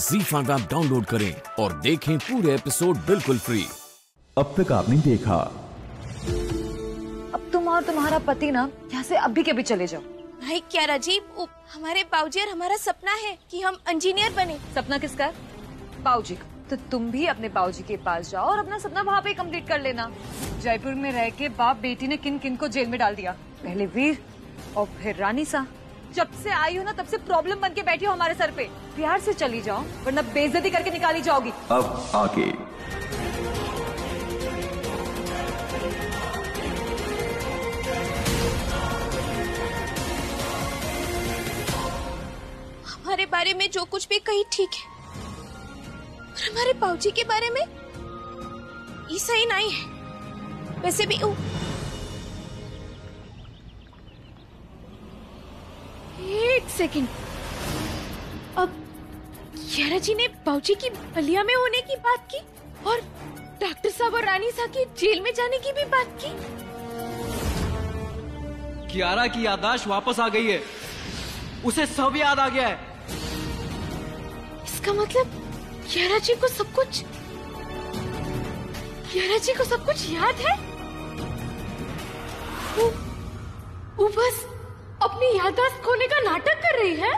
ZEE5 app download करें और देखें पूरे एपिसोड बिल्कुल फ्री। अब तक आपने देखा। अब तुम और तुम्हारा पति ना यहाँ से अभी के भी चले जाओ। भाई क्या राजीव, हमारे बाबूजी और हमारा सपना है कि हम इंजीनियर बने। सपना किसका है? बाबूजी का। तो तुम भी अपने बाबूजी के पास जाओ और अपना सपना वहाँ पे कंप्लीट कर लेना। जयपुर में रह के बाप बेटी ने किन किन को जेल में डाल दिया, पहले वीर और फिर रानी सा। जब से आई हो ना तब से प्रॉब्लम बन के बैठी हो हमारे सर पे। प्यार से चली जाओ वरना बेइज्जती करके निकाली जाओगी। अब आगे हमारे बारे में जो कुछ भी कही ठीक है, पर हमारे बाबूजी के बारे में ये सही नहीं है। वैसे भी एक सेकंड, अब कियारा जी ने बाबूजी की बलिया में होने की बात की और डॉक्टर साहब और रानी साहब की जेल में जाने की भी बात की। कियारा की याददाश्त वापस आ गई है, उसे सब याद आ गया है। इसका मतलब कियारा जी को सब कुछ याद है। वो बस अपनी याददाश्त खोने का नाटक कर रही है।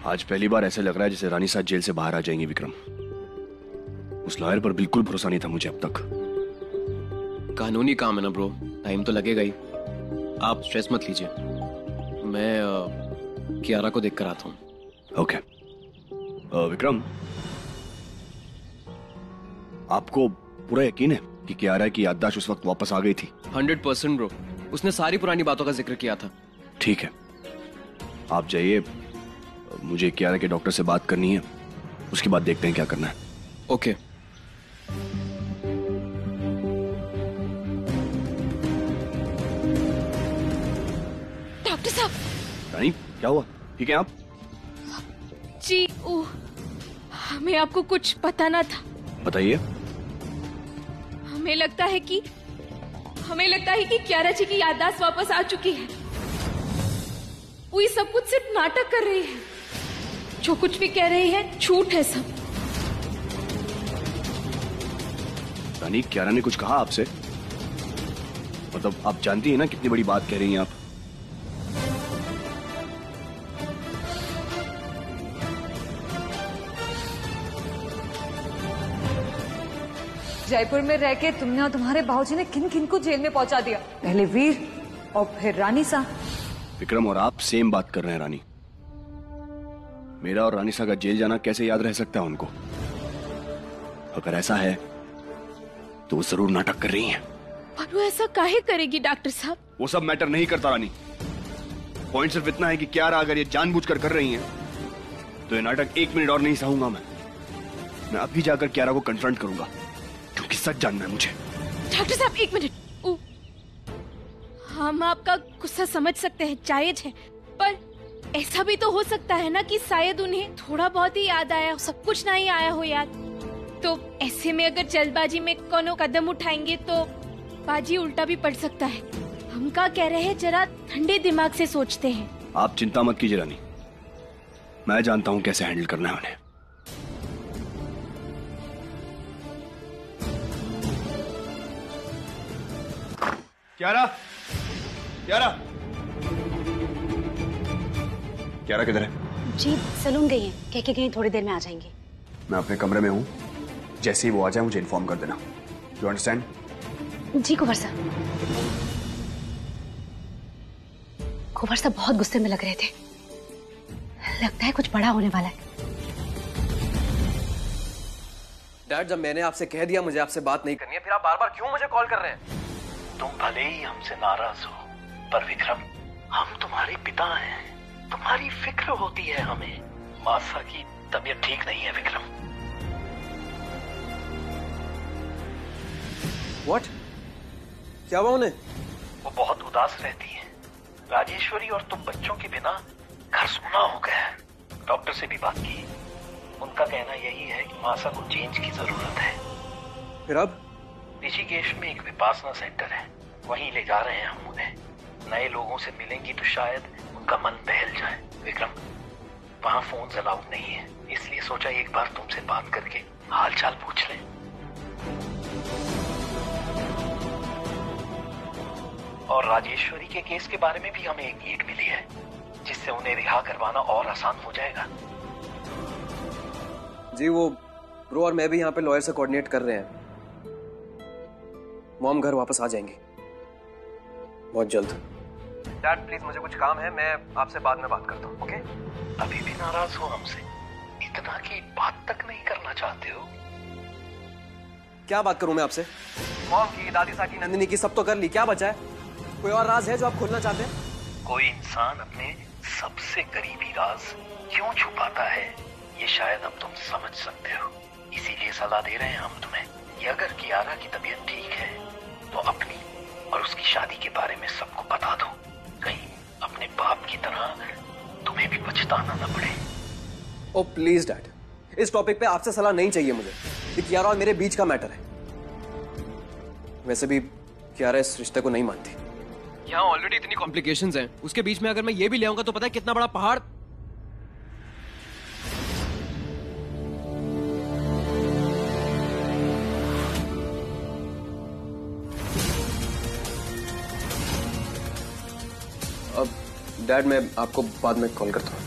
आज पहली बार ऐसे लग रहा है जैसे रानी साहब जेल से बाहर आ जाएंगी। विक्रम, उस लॉयर पर बिल्कुल भरोसा नहीं था मुझे अब तक। कानूनी काम है ना ब्रो, टाइम तो लगेगा ही। आप स्ट्रेस मत लीजिए, मैं कियारा को देख कर आता हूँ। ओके। विक्रम, आपको पूरा यकीन है कि कियारा की याददाश्त उस वक्त वापस आ गई थी? 100% ब्रो, उसने सारी पुरानी बातों का जिक्र किया था। ठीक है, आप जाइए, मुझे कियारा के डॉक्टर से बात करनी है, उसके बाद देखते हैं क्या करना है। ओके। डॉक्टर साहब। रानी, क्या हुआ? ठीक है आप? जी, हमें आपको कुछ बताना था। बताइए। हमें लगता है कि कियारा जी की याददाश्त वापस आ चुकी है। वो ये सब कुछ सिर्फ नाटक कर रही है। जो कुछ भी कह रही है झूठ है सब। रानी, कियारा ने कुछ कहा आपसे? मतलब आप जानती हैं ना कितनी बड़ी बात कह रही हैं आप। जयपुर में रह के तुमने और तुम्हारे बाबूजी ने किन किन को जेल में पहुंचा दिया, पहले वीर और फिर रानी सा। विक्रम और आप सेम बात कर रहे हैं रानी। मेरा और रानी सा का जेल जाना कैसे याद रह सकता है उनको? अगर ऐसा है तो वो जरूर नाटक कर रही हैं। पर वो ऐसा काहे करेगी डॉक्टर साहब? वो सब मैटर नहीं करता रानी। पॉइंट सिर्फ इतना है कि कियारा अगर ये जानबूझकर कर रही हैं तो ये नाटक 1 मिनट और नहीं सहूंगा मैं अभी जाकर कियारा को कन्फ्रंट करूंगा, क्योंकि सच जानना है मुझे। डॉक्टर साहब एक मिनट, हम आपका गुस्सा समझ सकते हैं, जायज है, पर ऐसा भी तो हो सकता है ना कि शायद उन्हें थोड़ा बहुत ही याद आया हो, सब कुछ नहीं आया हो याद। तो ऐसे में अगर जल्दबाजी में कोनो कदम उठाएंगे तो बाजी उल्टा भी पड़ सकता है। हम क्या कह रहे हैं, जरा ठंडे दिमाग से सोचते हैं। आप चिंता मत कीजिए रानी, मैं जानता हूँ कैसे हैंडल करना है उन्हें। कियारा किधर है? जी सलून गई हैं, कह के गई थोड़ी देर में आ जाएंगे। मैं अपने कमरे में हूँ, जैसे ही वो आ जाए मुझे इन्फॉर्म कर देना। You understand? जी कुंवर साहब। कुंवर साहब बहुत गुस्से में लग रहे थे, लगता है कुछ बड़ा होने वाला है। डैड, जब मैंने आपसे कह दिया मुझे आपसे बात नहीं करनी है, फिर आप बार बार क्यों मुझे कॉल कर रहे हैं? तुम भले ही हमसे नाराज हो, पर विक्रम, हम तुम्हारे पिता हैं, तुम्हारी फिक्र होती है हमें। मासा की तबीयत ठीक नहीं है विक्रम। What? क्या हुआ उन्हें? वो बहुत उदास रहती है। राजेश्वरी और तुम बच्चों के बिना घर सूना हो गया है। डॉक्टर से भी बात की, उनका कहना यही है कि मासा को चेंज की जरूरत है। फिर अब? ऋषिकेश में एक विपासना सेंटर है, वहीं ले जा रहे हैं हम उन्हें। नए लोगों से मिलेंगी तो शायद आपका मन बहल जाए। विक्रम, वहां फोन अलाउड नहीं है, इसलिए सोचा एक बार तुमसे बात करके हाल चाल पूछ लें। और राजेश्वरी के केस के बारे में भी हमें एक लीड मिली है, जिससे उन्हें रिहा करवाना और आसान हो जाएगा। जी वो ब्रो और मैं भी यहाँ पे लॉयर से कोऑर्डिनेट कर रहे हैं। मॉम घर वापस आ जाएंगे बहुत जल्द। डैड प्लीज मुझे कुछ काम है, मैं आपसे बाद में बात करता हूँ, ओके? अभी भी नाराज हो हमसे? इतना की बात तक नहीं करना चाहते हो? क्या बात करूं मैं आपसे? मॉम की, दादी सा की, नंदिनी की सब तो कर ली, क्या बचा है? कोई और राज है जो आप खोलना चाहते हैं? कोई इंसान अपने सबसे करीबी राज क्यों छुपाता है, ये शायद अब तुम समझ सकते हो। इसीलिए सलाह दे रहे हैं हम तुम्हें कि अगर कियारा की तबीयत ठीक है तो अपनी और उसकी शादी के बारे में सबको बता दो, कहीं अपने बाप की तरह तुम्हें भी पछताना न पड़े। ओ प्लीज डैड, इस टॉपिक पे आपसे सलाह नहीं चाहिए मुझे। ये कियारा और मेरे बीच का मैटर है। वैसे भी कियारा इस रिश्ते को नहीं मानती। यहाँ ऑलरेडी इतनी कॉम्प्लिकेशंस हैं, उसके बीच में अगर मैं ये भी ले आऊंगा तो पता है कितना बड़ा पहाड़। अब डैड मैं आपको बाद में कॉल करता हूँ।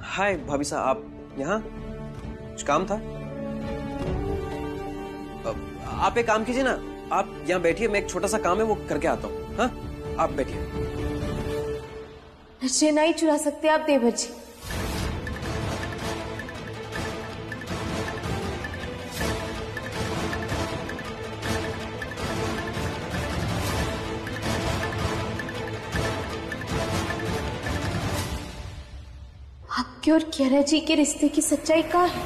हाय भाभी साहब, आप यहाँ? कुछ काम था? आप एक काम कीजिए ना, आप यहाँ बैठिए, मैं एक छोटा सा काम है वो करके आता हूँ। हाँ आप बैठिए। नशे नहीं चुरा सकते आप देवर जी। आपके और कियारा जी के रिश्ते की सच्चाई क्या है?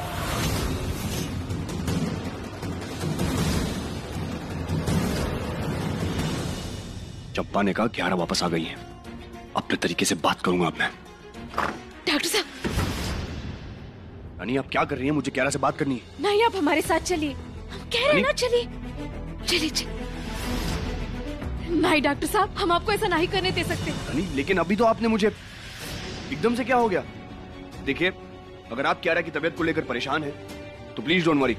चंपा ने कहा कियारा वापस आ गई है, अपने तरीके से बात करूंगा अब मैं। डॉक्टर साहब। रानी आप क्या कर रही हैं? मुझे कियारा से बात करनी है। नहीं आप हमारे साथ चलिए, हम कह रहे हैं ना चलिए चलिए चलिए। नहीं डॉक्टर साहब, हम आपको ऐसा नहीं करने दे सकते। रानी लेकिन अभी तो आपने मुझे एकदम से क्या हो गया? देखिए अगर आप कियारा की तबीयत को लेकर परेशान हैं तो प्लीज डोंट वरी,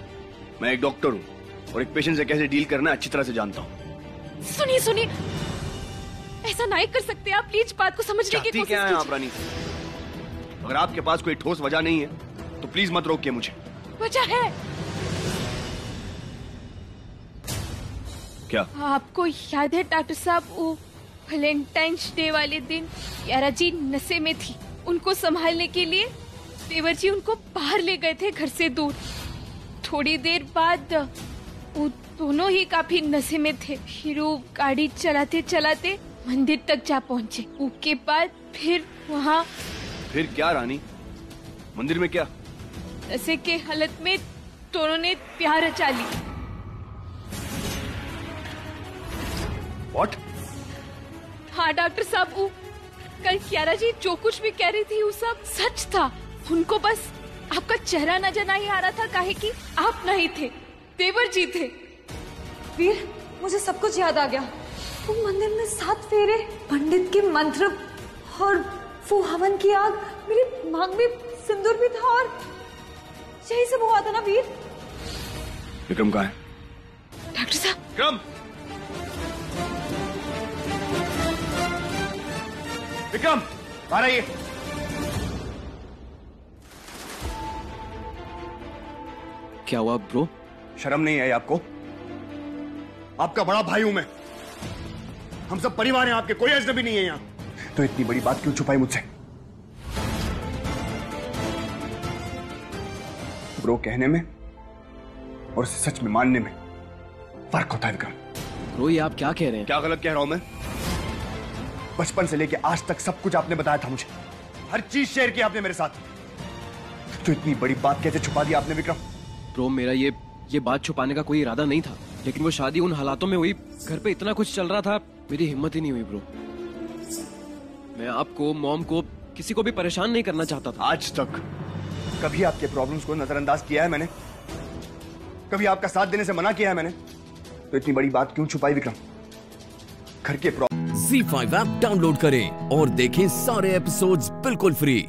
मैं एक डॉक्टर हूँ और एक पेशेंट से कैसे डील करना अच्छी तरह से जानता हूँ। सुनिए सुनिए, ऐसा नहीं कर सकते आप, प्लीज बात को समझने की कोशिश क्या है आप रानी? अगर आपके पास कोई ठोस वजह नहीं है तो प्लीज मत रोकिए मुझे। वजह है। क्या? आपको याद है डॉक्टर साहब, वो वैलेंटाइंस डे वाले दिन कियारा जी नशे में थी, उनको संभालने के लिए देवर जी उनको बाहर ले गए थे घर से दूर। थोड़ी देर बाद वो दोनों ही काफी नशे में थे, फिर वो गाड़ी चलाते चलाते मंदिर तक जा पहुंचे। उसके बाद फिर वहाँ फिर क्या रानी? मंदिर में क्या? नशे के हालत में दोनों ने प्यार रचा ली। What? हाँ डॉक्टर साहब, वो कल कियारा जी जो कुछ भी कह रही थी वो सब सच था। उनको बस आपका चेहरा नजर नहीं आ रहा था, काहे कि आप नहीं थे, देवर जी थे। वीर, मुझे सब कुछ याद आ गया। वो मंदिर में 7 फेरे, पंडित के मंत्र और वो हवन की आग, मेरी मांग में सिंदूर भी था और यही सब हुआ था ना वीर? विक्रम कहाँ है? डॉक्टर साहब। विक्रम! विक्रम बाहर आइए। क्या हुआ ब्रो? शर्म नहीं आई आपको? आपका बड़ा भाई हूं मैं, हम सब परिवार हैं आपके, कोई अजनबी नहीं है यहाँ। तो इतनी बड़ी बात क्यों छुपाई मुझसे? ब्रो कहने में और उसे सच में मानने में फर्क होता है विक्रम। ब्रो ये आप क्या कह रहे हैं? क्या गलत कह रहा हूं मैं? बचपन से लेके आज तक सब कुछ आपने बताया था मुझे, हर चीज शेयर की आपने मेरे साथ, तो इतनी बड़ी बात कैसे छुपा दी आपने विक्रम? ब्रो मेरा ये बात छुपाने का कोई इरादा नहीं था, लेकिन वो शादी उन हालातों में हुई, घर पे इतना कुछ चल रहा था, मेरी हिम्मत ही नहीं हुई ब्रो। मैं आपको, मॉम को, किसी को भी परेशान नहीं करना चाहता था। आज तक कभी आपके प्रॉब्लम्स को नजरअंदाज किया है मैंने? कभी आपका साथ देने से मना किया है मैंने? तो इतनी बड़ी बात क्यों छुपाई विक्रम? घर के ZEE5 ऐप डाउनलोड करें और देखें सारे एपिसोड्स बिल्कुल फ्री।